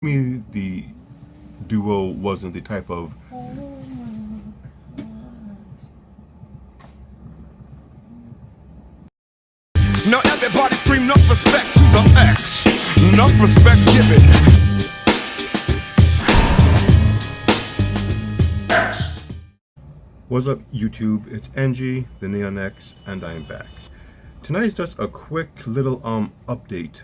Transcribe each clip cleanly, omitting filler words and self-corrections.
me the Duo wasn't the type of Now everybody scream enough respect to the X. Enough respect given. What's up YouTube, it's NG, the Neon X, and I am back. Tonight is just a quick little update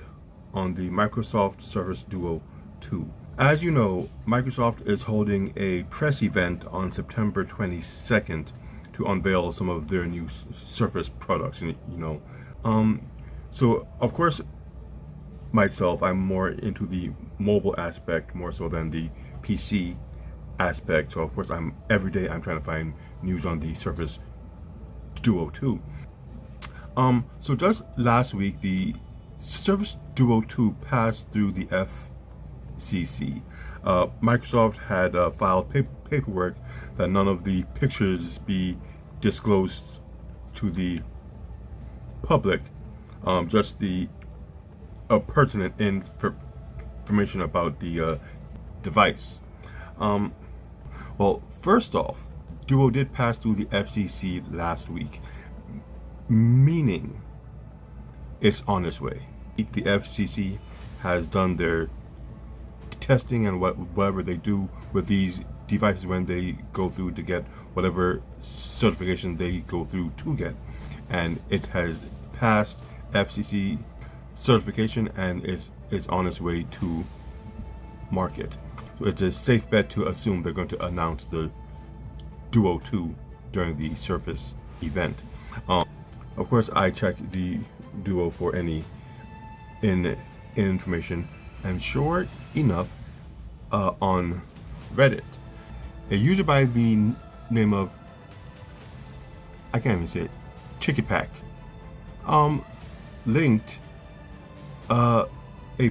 on the Microsoft Surface Duo 2. As you know, Microsoft is holding a press event on September 22nd to unveil some of their new Surface products, so of course myself, I'm more into the mobile aspect more so than the PC aspect. So of course every day I'm trying to find news on the Surface Duo 2. So just last week the Surface Duo 2 passed through the FCC. Microsoft had filed paperwork that none of the pictures be disclosed to the public, just the pertinent information about the device. Well, first off, Duo did pass through the FCC last week, meaning it's on its way. The FCC has done their testing and whatever they do with these devices when they go through to get whatever certification they go through to get, and it has passed FCC certification and is on its way to market. So it's a safe bet to assume they're going to announce the Duo 2 during the Surface event. Of course, I checked the Duo for any information, and sure enough, on Reddit, a user by the name of, I can't even say it, Chickypack, linked a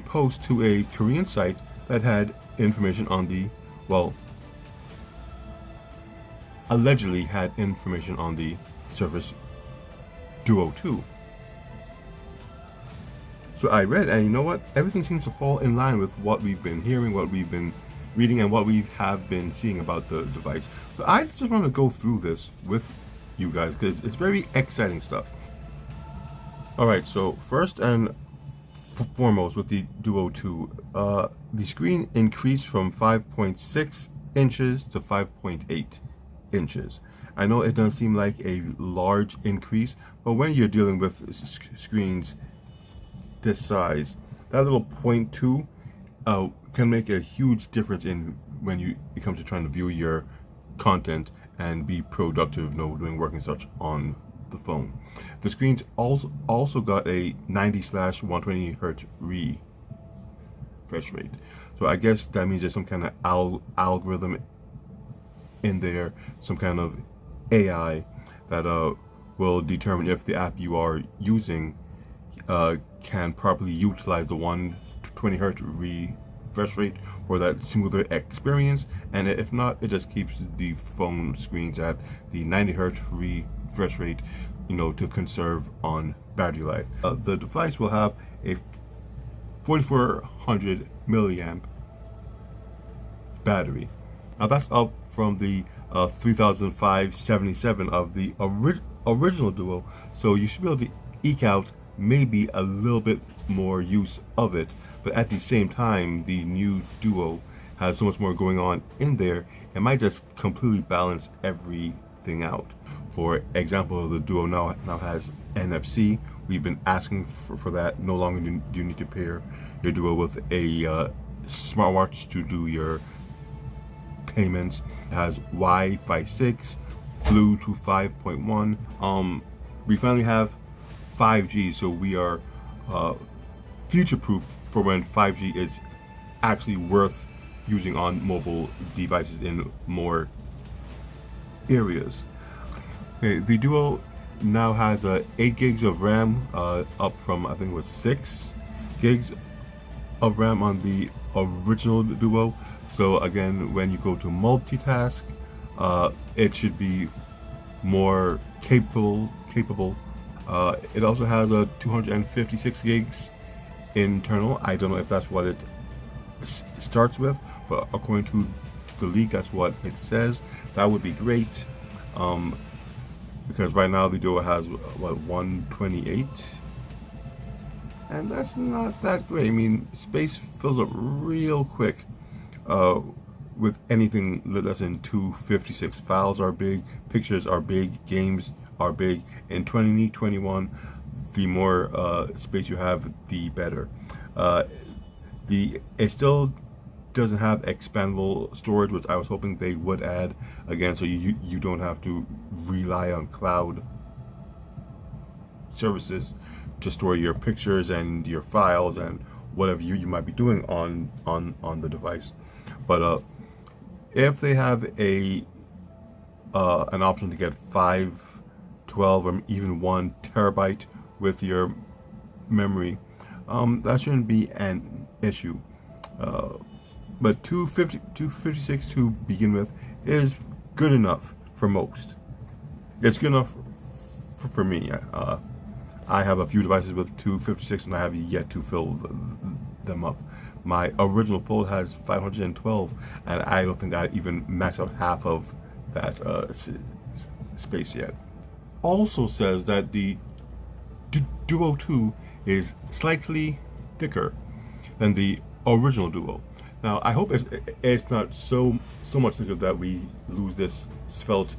post to a Korean site that had information on the, well, allegedly had information on the Surface Duo 2. So I read, and you know what? Everything seems to fall in line with what we've been hearing, what we've been reading, and what we have been seeing about the device. So I just want to go through this with you guys because it's very exciting stuff. Alright, so first and foremost with the Duo 2, the screen increased from 5.6 inches to 5.8 inches. I know it doesn't seem like a large increase, but when you're dealing with screens this size, that little 0.2 can make a huge difference in when it comes to trying to view your content and be productive, doing work and such on the phone. The screen's also got a 90/120 hertz refresh rate, so I guess that means there's some kind of algorithm in there, some kind of AI that will determine if the app you are using can properly utilize the 120 hertz refresh rate for that smoother experience, and if not, it just keeps the phone screens at the 90 hertz refresh rate, to conserve on battery life. The device will have a 4400 milliamp battery. Now that's up from the 3577 of the original Duo, so you should be able to eke out maybe a little bit more use of it, but at the same time the new Duo has so much more going on in there, it might just completely balance everything out. For example, the Duo now has NFC. We've been asking for that. No longer do you need to pair your Duo with a smartwatch to do your payments. It has Wi-Fi 6, Bluetooth 5.1. We finally have 5G, so we are future-proof for when 5G is actually worth using on mobile devices in more areas. Okay, the Duo now has 8 gigs of RAM, up from I think it was 6 gigs of RAM on the original Duo. So again, when you go to multitask, it should be more capable. It also has a 256 gigs internal. I don't know if that's what it starts with, but according to the leak, that's what it says. That would be great, because right now the Duo has what, 128, and that's not that great. I mean, space fills up real quick with anything less than 256. Files are big, pictures are big, games are big. In 2021, the more space you have, the better. It still doesn't have expandable storage, which I was hoping they would add again, so you don't have to rely on cloud services to store your pictures and your files and whatever you might be doing on the device. But if they have an option to get 5, 12, or even 1 terabyte with your memory, that shouldn't be an issue. But 256 to begin with is good enough for most. It's good enough for me. I have a few devices with 256 and I have yet to fill them up. My original Fold has 512, and I don't think I even maxed out half of that space yet. Also says that the Duo 2 is slightly thicker than the original Duo. Now, I hope it's not so much thicker that we lose this svelte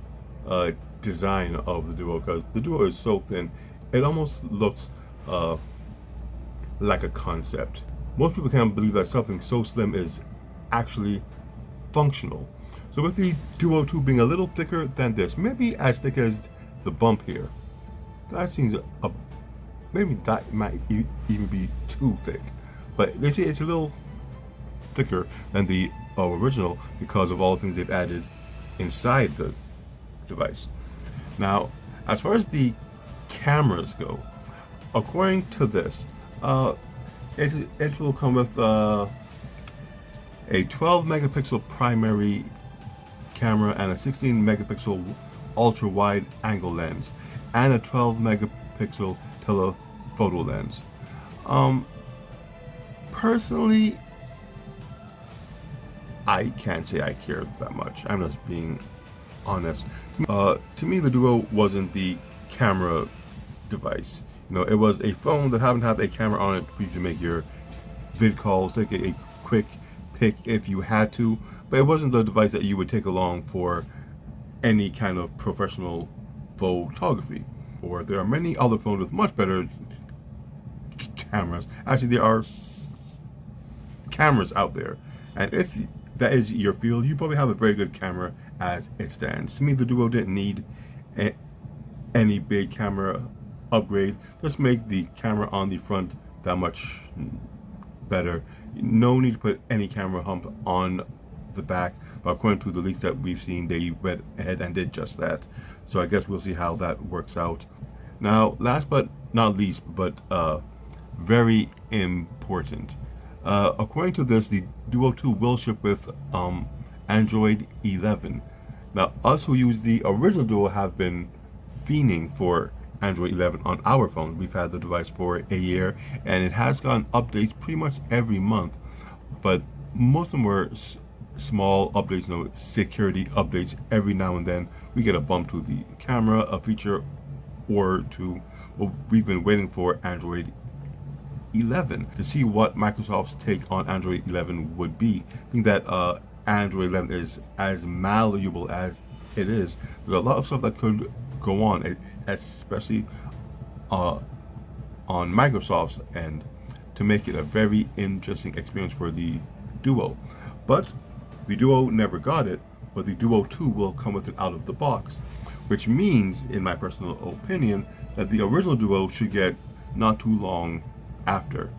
design of the Duo, because the Duo is so thin, it almost looks like a concept. Most people can't believe that something so slim is actually functional. So with the Duo 2 being a little thicker than this, maybe as thick as the bump here, that seems maybe that might even be too thick. But they say it's a little thicker than the original because of all the things they've added inside the device. Now, as far as the cameras go, according to this, it will come with a 12 megapixel primary camera and a 16 megapixel ultra wide angle lens and a 12 megapixel telephoto lens. Personally, I can't say I care that much. I'm just being honest. To me, the Duo wasn't the camera device. You know, it was a phone that happened to have a camera on it for you to make your vid calls, take a quick pic if you had to, but it wasn't the device that you would take along for any kind of professional photography. Or there are many other phones with much better cameras. Actually, there are cameras out there, and if that is your field, you probably have a very good camera as it stands. To me, the Duo didn't need any big camera upgrade. Just make the camera on the front that much better. No need to put any camera hump on the back, but according to the leaks that we've seen, they went ahead and did just that. So I guess we'll see how that works out. Now, last but not least, but very important, according to this, the Duo 2 will ship with Android 11. Now, us who use the original Duo have been fiending for Android 11 on our phones. We've had the device for a year, and it has gotten updates pretty much every month, but most of them were small updates, you know, security updates. Every now and then we get a bump to the camera, a feature or two. Well, we've been waiting for Android 11 to see what Microsoft's take on Android 11 would be. I think that Android 11 is as malleable as it is. There's a lot of stuff that could go on, especially on Microsoft's end, to make it a very interesting experience for the Duo. But the Duo never got it, but the Duo 2 will come with it out of the box, which means, in my personal opinion, that the original Duo should get not too long after.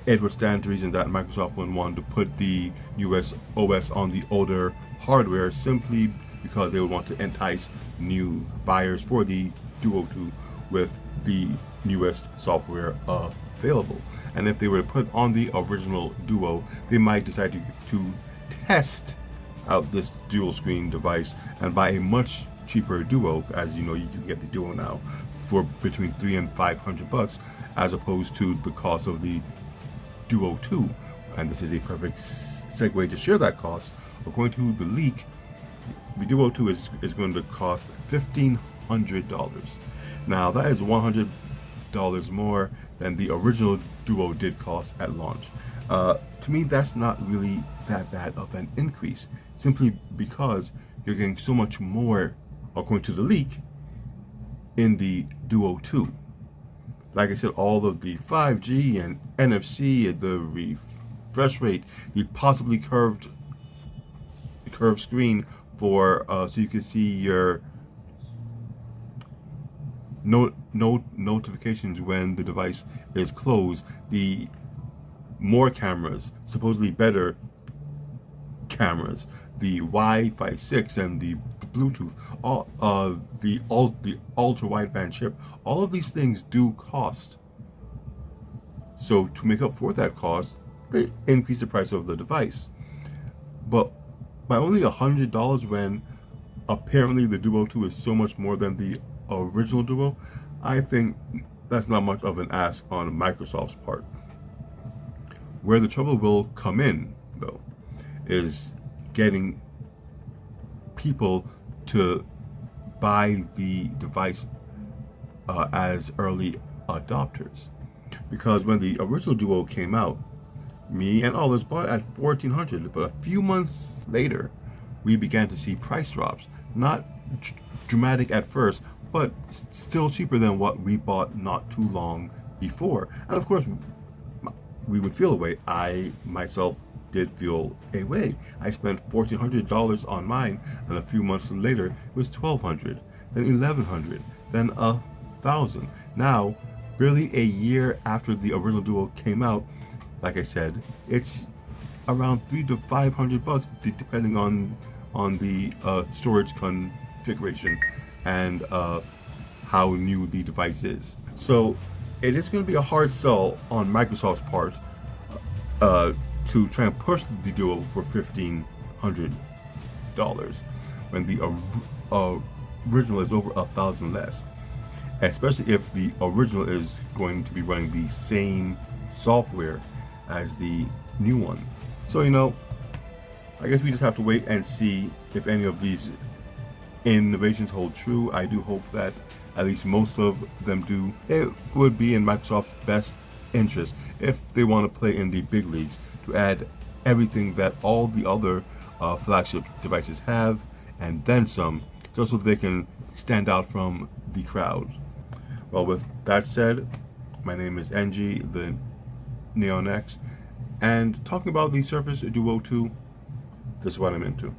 It would stand to reason that Microsoft wouldn't want to put the US OS on the older hardware simply because they would want to entice new buyers for the Duo 2 with the newest software available. And if they were to put on the original Duo, they might decide to test out this dual screen device and buy a much cheaper Duo. As you know, you can get the Duo now for between $300 and $500, as opposed to the cost of the Duo 2. and this is a perfect segue to share that cost. According to the leak, the Duo 2 is going to cost $1,500. Now that is $100 more than the original Duo did cost at launch. To me, that's not really that bad of an increase, simply because you're getting so much more, according to the leak, in the Duo 2. Like I said, all of the 5G and NFC, the refresh rate, the possibly curved screen for so you can see your notifications when the device is closed, the more cameras, supposedly better cameras, the Wi-Fi 6 and the Bluetooth, all the ultra wideband chip, all of these things do cost. So to make up for that cost, they increase the price of the device. But by only $100, when apparently the Duo 2 is so much more than the original Duo, I think that's not much of an ask on Microsoft's part. Where the trouble will come in, though, is getting people to buy the device as early adopters. Because when the original Duo came out, me and others bought at $1,400, but a few months later, we began to see price drops. Not dramatic at first, but still cheaper than what we bought not too long before. And of course, we would feel a way. I myself did feel a way. I spent $1,400 on mine, and a few months later, it was $1,200, then $1,100, then $1,000. Now, barely a year after the original Duo came out, like I said, it's around $300 to $500, depending on the storage configuration and how new the device is. So it is going to be a hard sell on Microsoft's part to try and push the Duo for $1,500 when the original is over $1,000 less, especially if the original is going to be running the same software as the new one. So, you know, I guess we just have to wait and see if any of these innovations hold true. I do hope that at least most of them do. It would be in Microsoft's best interest, if they want to play in the big leagues, to add everything that all the other flagship devices have, and then some, just so they can stand out from the crowd. Well, with that said, my name is NG, the Neon X, and talking about the Surface Duo 2, this is what I'm into.